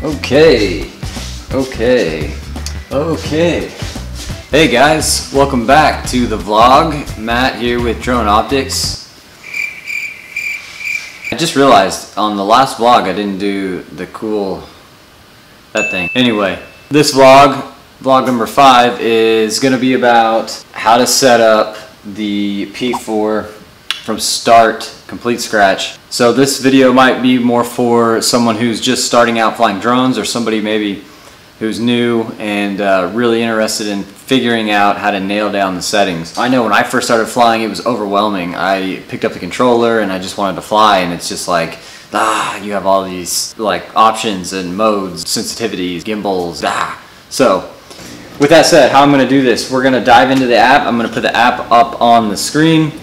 Okay. Hey guys, welcome back to the vlog. Matt here with Drone Optics. I just realized on the last vlog I didn't do that thing. Anyway, this vlog number 5, is going to be about how to set up the P4 from start, complete scratch. So this video might be more for someone who's just starting out flying drones, or somebody maybe who's new and really interested in figuring out how to nail down the settings. I know when I first started flying it was overwhelming. I picked up the controller and I just wanted to fly, and it's just like, you have all these like options and modes, sensitivities, gimbals, So with that said, how I'm going to do this, we're going to dive into the app. I'm going to put the app up on the screen.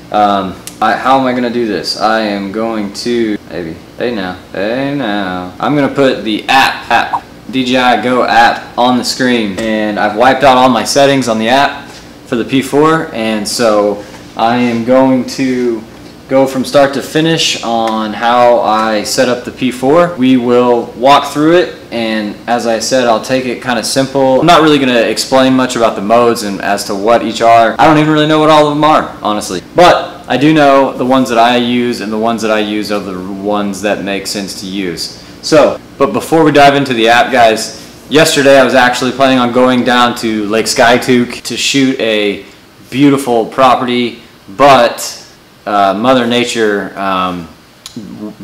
How am I going to do this? I am going to, hey now, I'm going to put the app, DJI Go app on the screen, and I've wiped out all my settings on the app for the P4, and so I am going to go from start to finish on how I set up the P4. We will walk through it, and as I said, I'll take it kind of simple. I'm not really going to explain much about the modes and as to what each are. I don't even really know what all of them are, honestly. But I do know the ones that I use, and the ones that I use are the ones that make sense to use. So, but before we dive into the app, guys, yesterday I was actually planning on going down to Lake Skytook to shoot a beautiful property, but Mother Nature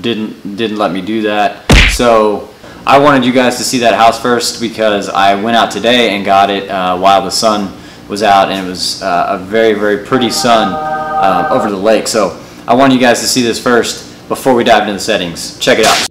didn't let me do that. So I wanted you guys to see that house first, because I went out today and got it while the sun was out, and it was a very, very pretty sun over the lake. So I want you guys to see this first before we dive into the settings. Check it out.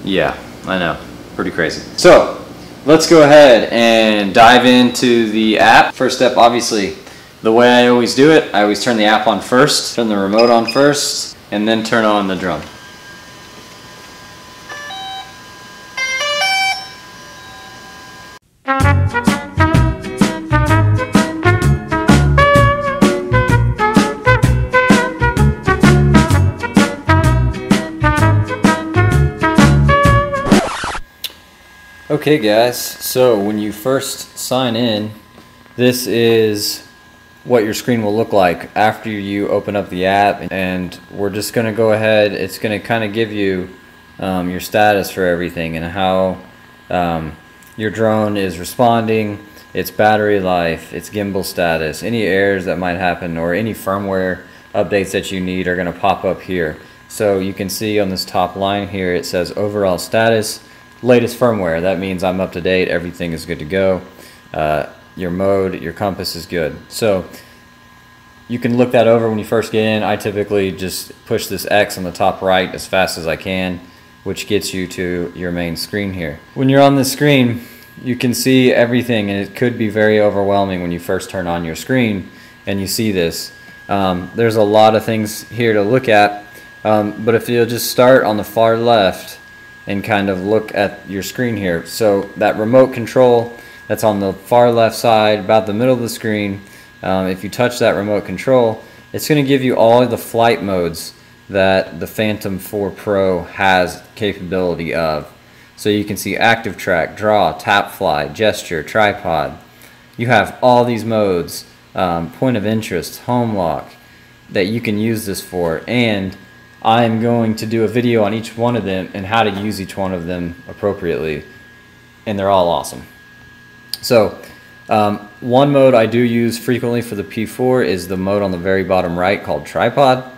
Yeah, I know, pretty crazy. So let's go ahead and dive into the app. First step, obviously, the way I always do it, I always turn the app on first, turn the remote on first, and then turn on the drone. Okay guys, so when you first sign in, this is what your screen will look like after you open up the app, and we're just going to go ahead, it's going to kind of give you your status for everything and how your drone is responding, its battery life, its gimbal status, any errors that might happen, or any firmware updates that you need are going to pop up here. So you can see on this top line here it says overall status, latest firmware. That means I'm up to date, everything is good to go. Your mode, your compass is good. So you can look that over when you first get in. I typically just push this X on the top right as fast as I can, which gets you to your main screen here. When you're on the screen, you can see everything, and it could be very overwhelming when you first turn on your screen and you see this. There's a lot of things here to look at, but if you'll just start on the far left, and kind of look at your screen here. So that remote control that's on the far left side, about the middle of the screen, if you touch that remote control, it's going to give you all of the flight modes that the Phantom 4 Pro has capability of. So you can see active track, draw, tap fly, gesture, tripod. You have all these modes, point of interest, home lock, that you can use this for, and I'm going to do a video on each one of them and how to use each one of them appropriately, and they're all awesome. So one mode I do use frequently for the P4 is the mode on the very bottom right called tripod.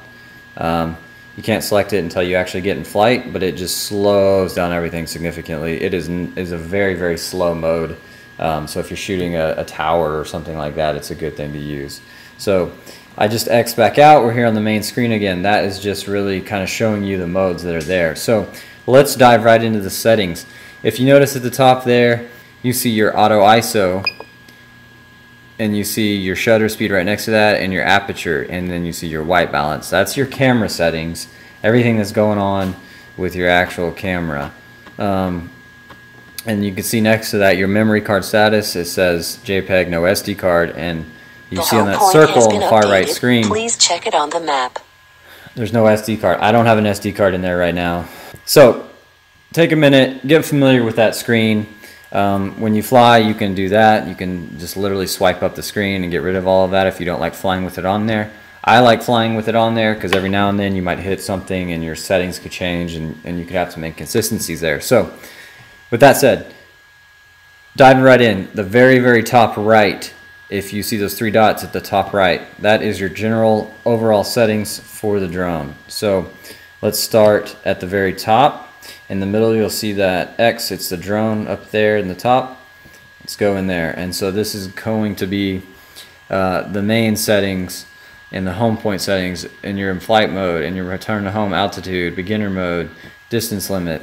You can't select it until you actually get in flight, but it just slows down everything significantly. It is a very, very slow mode. So if you're shooting a tower or something like that, it's a good thing to use. So I just X back out. We're here on the main screen again. That is just really kind of showing you the modes that are there. So let's dive right into the settings. If you notice at the top there, you see your auto ISO, and you see your shutter speed right next to that, and your aperture, and then you see your white balance. That's your camera settings, everything that's going on with your actual camera. And you can see next to that your memory card status. It says JPEG, no SD card, and you see on that circle on the far right screen, please check it on the map. There's no SD card. I don't have an SD card in there right now. So take a minute, get familiar with that screen. When you fly, you can do that. You can just literally swipe up the screen and get rid of all of that if you don't like flying with it on there. I like flying with it on there because every now and then you might hit something and your settings could change, and you could have some inconsistencies there. So with that said, diving right in, the very, very top right, if you see those three dots at the top right, that is your general overall settings for the drone. So let's start at the very top. In the middle, you'll see that X, it's the drone up there in the top. Let's go in there. And so this is going to be the main settings and the home point settings, and you're in flight mode, and your return to home altitude, beginner mode, distance limit.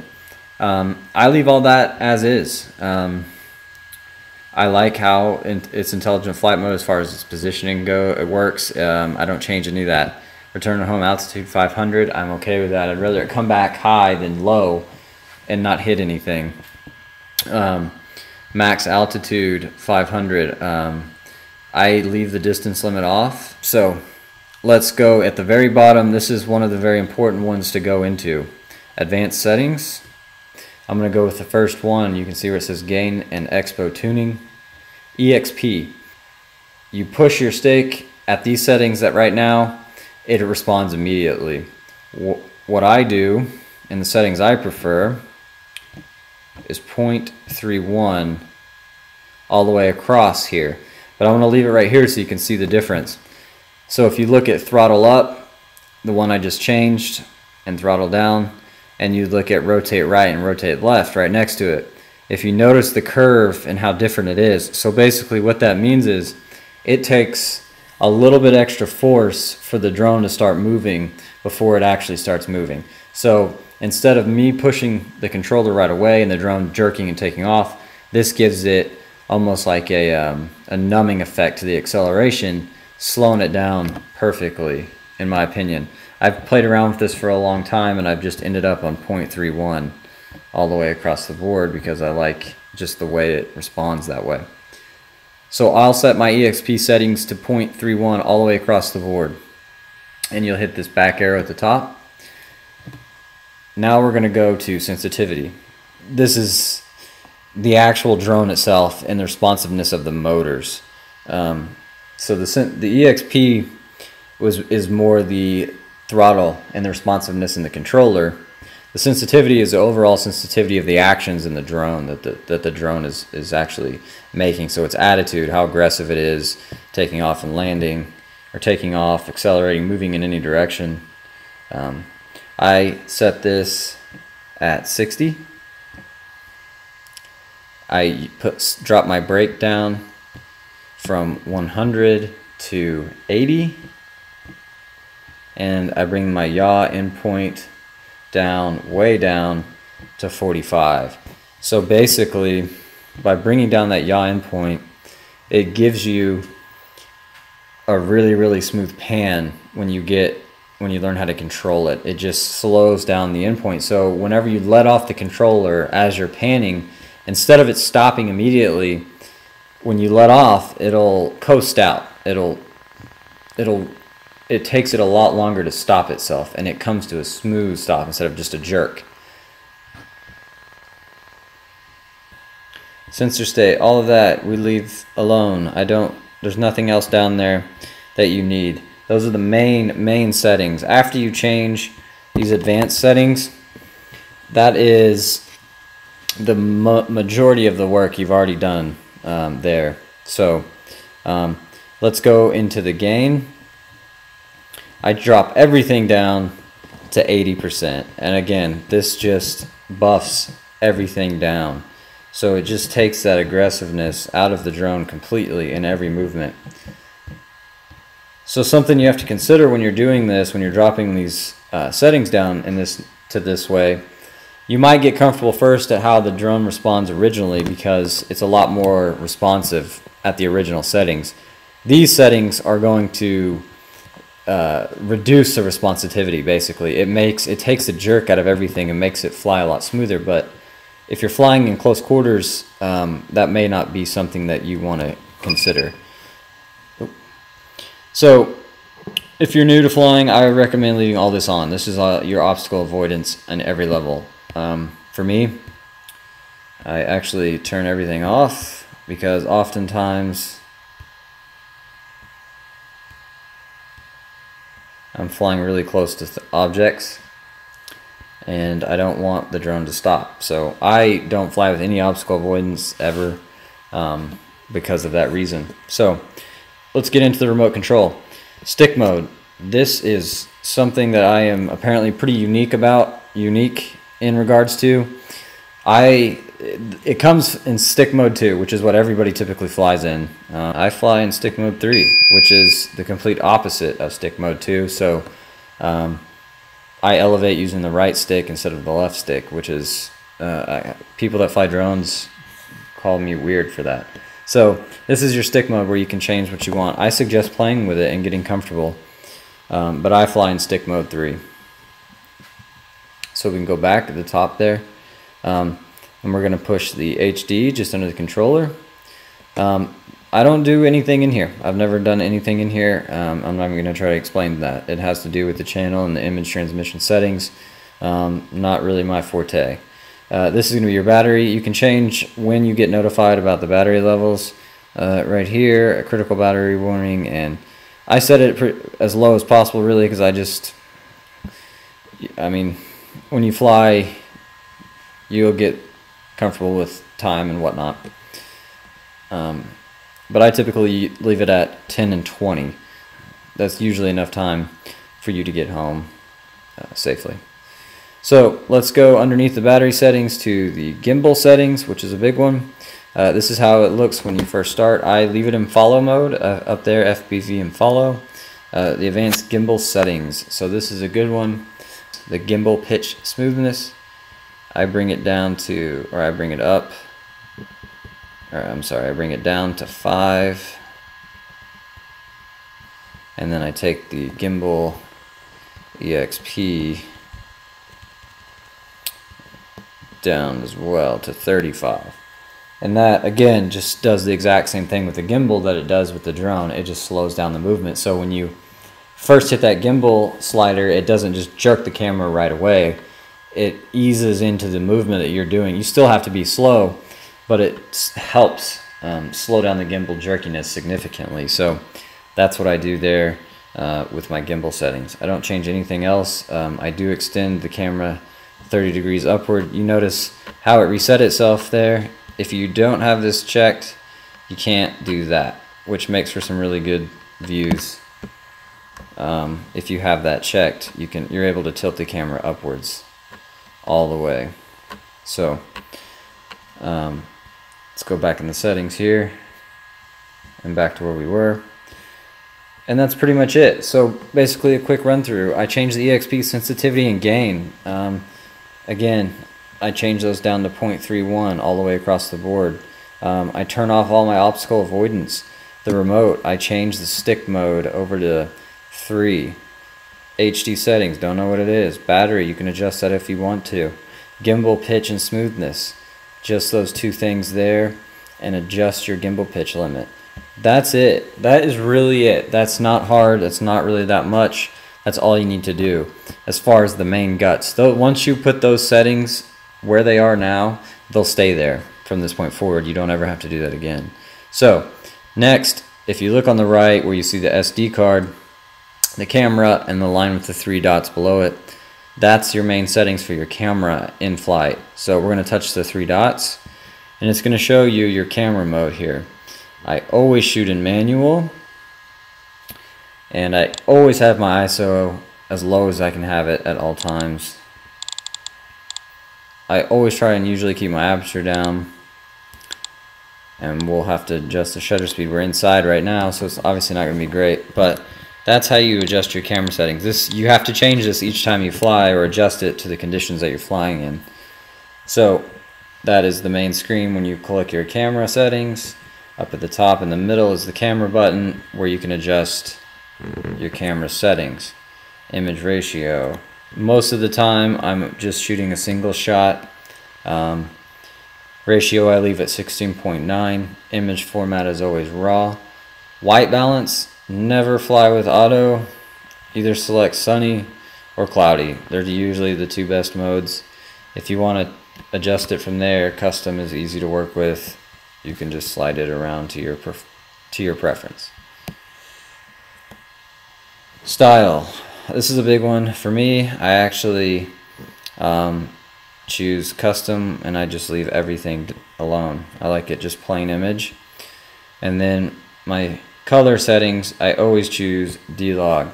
I leave all that as is. I like how its intelligent flight mode, as far as its positioning it works. I don't change any of that. Return to home altitude 500, I'm okay with that. I'd rather it come back high than low and not hit anything. Max altitude 500. I leave the distance limit off. So let's go at the very bottom. This is one of the very important ones to go into. Advanced settings. I'm going to go with the first one. You can see where it says gain and expo tuning. EXP. You push your stake at these settings that right now, it responds immediately. What I do in the settings I prefer is 0.31 all the way across here. But I want to leave it right here so you can see the difference. So if you look at throttle up, the one I just changed, and throttle down, and you look at rotate right and rotate left right next to it, if you notice the curve and how different it is. So basically what that means is it takes a little bit extra force for the drone to start moving before it actually starts moving. So instead of me pushing the controller right away and the drone jerking and taking off, this gives it almost like a numbing effect to the acceleration, slowing it down perfectly, in my opinion. I've played around with this for a long time, and I've just ended up on 0.31 all the way across the board because I like just the way it responds that way. So I'll set my EXP settings to 0.31 all the way across the board, and you'll hit this back arrow at the top. Now we're going to go to sensitivity. This is the actual drone itself and the responsiveness of the motors. So the EXP is more the throttle and the responsiveness in the controller. The sensitivity is the overall sensitivity of the actions in the drone that the drone is actually making. So its attitude, how aggressive it is, taking off and landing, or taking off, accelerating, moving in any direction. I set this at 60. I drop my brake down from 100 to 80, and I bring my yaw endpoint down, way down to 45. So basically, by bringing down that yaw endpoint, it gives you a really, really smooth pan when you get when you learn how to control it. It just slows down the endpoint. So whenever you let off the controller as you're panning, instead of it stopping immediately, when you let off, it'll coast out. It takes it a lot longer to stop itself, and it comes to a smooth stop instead of just a jerk. Sensor state, all of that we leave alone. There's nothing else down there that you need. Those are the main settings. After you change these advanced settings, that is the majority of the work you've already done there. So let's go into the gain. I drop everything down to 80%, and again, this just buffs everything down. So it just takes that aggressiveness out of the drone completely in every movement. So something you have to consider when you're doing this, when you're dropping these settings down in this way, you might get comfortable first at how the drone responds originally, because it's a lot more responsive at the original settings. These settings are going to reduce the responsivity. Basically, it takes the jerk out of everything and makes it fly a lot smoother. But if you're flying in close quarters, that may not be something that you want to consider. So if you're new to flying, I recommend leaving all this on. This is your obstacle avoidance on every level. For me, I actually turn everything off, because oftentimes I'm flying really close to objects, and I don't want the drone to stop. So I don't fly with any obstacle avoidance ever because of that reason. So let's get into the remote control. Stick mode. This is something that I am apparently pretty unique in regards to. It comes in stick mode 2, which is what everybody typically flies in. I fly in stick mode 3, which is the complete opposite of stick mode 2. So I elevate using the right stick instead of the left stick, which is people that fly drones call me weird for that. So this is your stick mode where you can change what you want. I suggest playing with it and getting comfortable, but I fly in stick mode 3. So we can go back to the top there, and we're going to push the HD just under the controller. I don't do anything in here. I've never done anything in here. I'm not even going to try to explain that. It has to do with the channel and the image transmission settings. Not really my forte. This is going to be your battery. You can change when you get notified about the battery levels. Right here, a critical battery warning, and I set it as low as possible, really, because I mean, when you fly, you'll get comfortable with time and whatnot. But I typically leave it at 10 and 20. That's usually enough time for you to get home safely. So let's go underneath the battery settings to the gimbal settings, which is a big one. This is how it looks when you first start. I leave it in follow mode up there, FPV and follow. The advanced gimbal settings. So this is a good one. The gimbal pitch smoothness. I bring it down to, or I bring it up. I bring it down to 5, and then I take the gimbal EXP down as well to 35. And that, again, just does the exact same thing with the gimbal that it does with the drone. It just slows down the movement. So when you first hit that gimbal slider, it doesn't just jerk the camera right away. It eases into the movement that you're doing. You still have to be slow, but it helps slow down the gimbal jerkiness significantly. So that's what I do there with my gimbal settings. I don't change anything else. I do extend the camera 30 degrees upward. You notice how it reset itself there. If you don't have this checked, you can't do that, which makes for some really good views. If you have that checked, you're able to tilt the camera upwards all the way. So let's go back in the settings here and back to where we were. And that's pretty much it. So basically a quick run through. I changed the EXP sensitivity and gain. Again, I changed those down to 0.31 all the way across the board. I turn off all my obstacle avoidance. The remote, I changed the stick mode over to 3. HD settings, don't know what it is. Battery, you can adjust that if you want to. Gimbal pitch and smoothness, just those two things there, and adjust your gimbal pitch limit. That's it. That is really it. That's not hard. That's not really that much. That's all you need to do as far as the main guts. Though once you put those settings where they are now, they'll stay there from this point forward. You don't ever have to do that again. So next, if you look on the right where you see the SD card, the camera, and the line with the 3 dots below it, that's your main settings for your camera in flight. So we're going to touch the 3 dots, and it's going to show you your camera mode here. I always shoot in manual, and I always have my ISO as low as I can have it at all times. I always try and usually keep my aperture down, and we'll have to adjust the shutter speed. We're inside right now, so it's obviously not going to be great, but that's how you adjust your camera settings. You have to change this each time you fly or adjust it to the conditions that you're flying in. So that is the main screen when you click your camera settings. Up at the top in the middle is the camera button where you can adjust your camera settings. Image ratio. Most of the time I'm just shooting a single shot. Ratio I leave at 16.9. Image format is always RAW. White balance, never fly with auto. Either select sunny or cloudy. They're usually the two best modes. If you want to adjust it from there, custom is easy to work with. You can just slide it around to your preference. Style. This is a big one for me. I actually choose custom, and I just leave everything alone. I like it just plain image. And then my color settings, I always choose D-Log.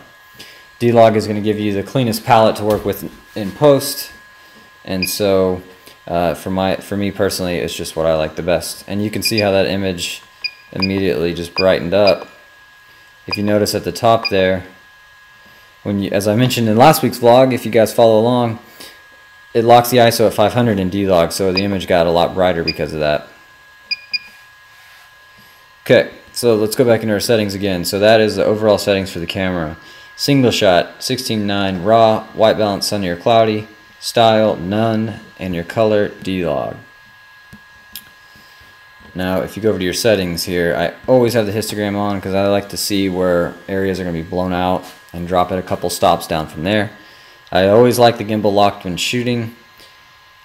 D-Log is going to give you the cleanest palette to work with in post, and so for me personally, it's just what I like the best. And you can see how that image immediately just brightened up. If you notice at the top there, as I mentioned in last week's vlog, if you guys follow along, it locks the ISO at 500 in D-Log, so the image got a lot brighter because of that. Okay, so let's go back into our settings again. So that is the overall settings for the camera. Single shot, 16:9, RAW, white balance, sunny or cloudy, style, none, and your color, D-Log. Now, if you go over to your settings here, I always have the histogram on because I like to see where areas are going to be blown out and drop it a couple stops down from there. I always like the gimbal locked when shooting.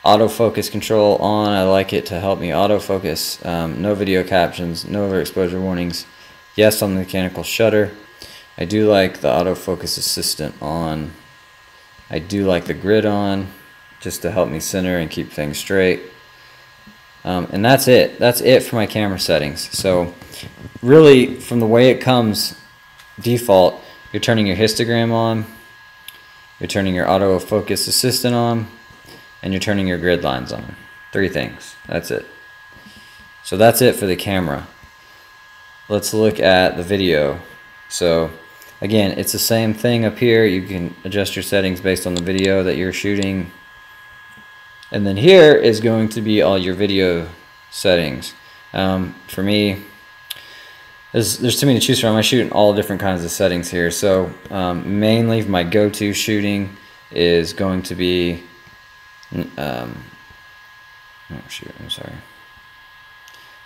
Autofocus control on, I like it to help me autofocus. No video captions, no overexposure warnings. Yes on the mechanical shutter. I do like the autofocus assistant on. I do like the grid on, just to help me center and keep things straight. And that's it. That's it for my camera settings. So really, from the way it comes default, you're turning your histogram on, you're turning your autofocus assistant on, and you're turning your grid lines on. 3 things. That's it. So that's it for the camera. Let's look at the video. So again, it's the same thing up here. You can adjust your settings based on the video that you're shooting. And then here is going to be all your video settings. For me, there's too many to choose from. I shoot in all different kinds of settings here. So mainly my go-to shooting is going to be oh shoot, I'm sorry.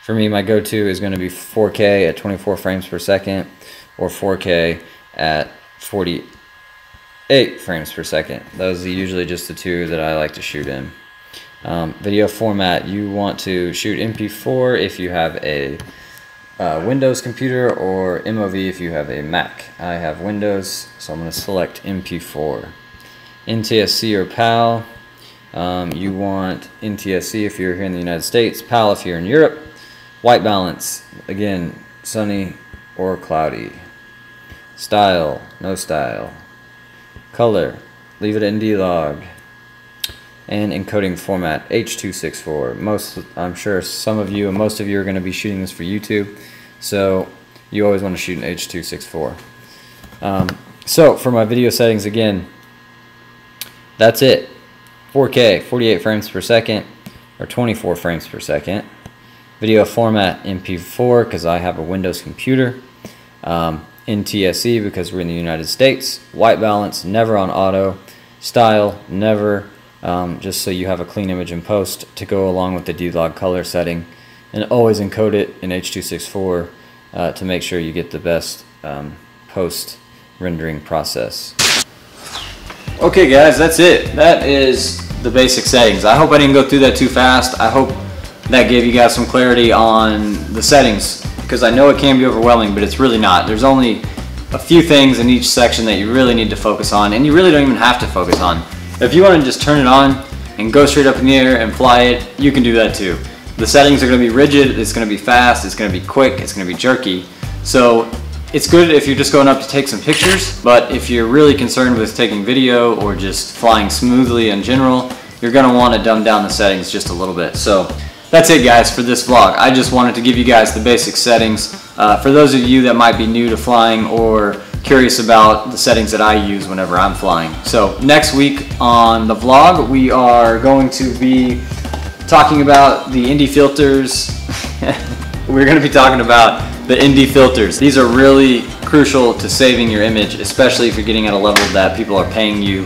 For me, my go-to is going to be 4K at 24 frames per second or 4K at 48 frames per second. Those are usually just the two that I like to shoot in. Video format, you want to shoot MP4 if you have a Windows computer, or MOV if you have a Mac. I have Windows, so I'm going to select MP4. NTSC or PAL, you want NTSC if you're here in the United States, PAL if you're in Europe. White balance, again, sunny or cloudy. Style, no style. Color, leave it in D-Log. And encoding format, H.264. I'm sure some of you and most of you are going to be shooting this for YouTube, so you always want to shoot in H.264. So for my video settings again, that's it. 4K, 48 frames per second, or 24 frames per second. Video format, MP4, because I have a Windows computer. NTSC because we're in the United States. White balance, never on auto. Style, never. Just so you have a clean image in post to go along with the D-Log color setting. And always encode it in H.264 to make sure you get the best post rendering process. Okay guys, that's it. That is the basic settings. I hope I didn't go through that too fast. I hope that gave you guys some clarity on the settings, because I know it can be overwhelming, but it's really not. There's only a few things in each section that you really need to focus on, and you really don't even have to focus on. If you want to just turn it on and go straight up in the air and fly it, you can do that too. The settings are going to be rigid, it's going to be fast, it's going to be quick, it's going to be jerky. So it's good if you're just going up to take some pictures, but if you're really concerned with taking video or just flying smoothly in general, you're going to want to dumb down the settings just a little bit. So that's it guys for this vlog. I just wanted to give you guys the basic settings. For those of you that might be new to flying or curious about the settings that I use whenever I'm flying. So next week on the vlog, we are going to be talking about the ND filters. We're going to be talking about the ND filters. These are really crucial to saving your image, especially if you're getting at a level that people are paying you.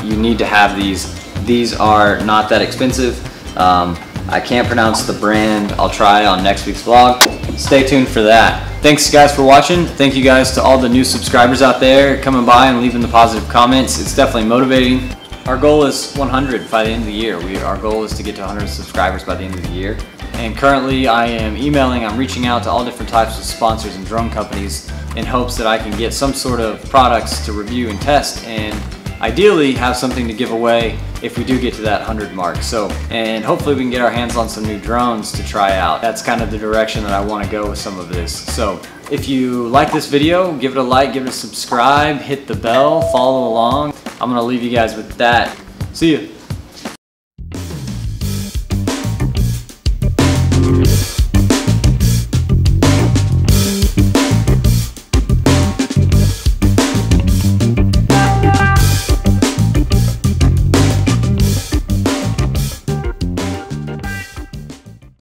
You need to have these. These are not that expensive. I can't pronounce the brand. I'll try on next week's vlog. Stay tuned for that. Thanks guys for watching. Thank you guys to all the new subscribers out there coming by and leaving the positive comments. It's definitely motivating. Our goal is 100 by the end of the year. Our goal is to get to 100 subscribers by the end of the year. And currently I am I'm reaching out to all different types of sponsors and drone companies in hopes that I can get some sort of products to review and test, and ideally have something to give away if we do get to that 100 mark. So, and hopefully we can get our hands on some new drones to try out. That's kind of the direction that I want to go with some of this. So if you like this video, give it a like, give it a subscribe, hit the bell, follow along. I'm going to leave you guys with that. See ya.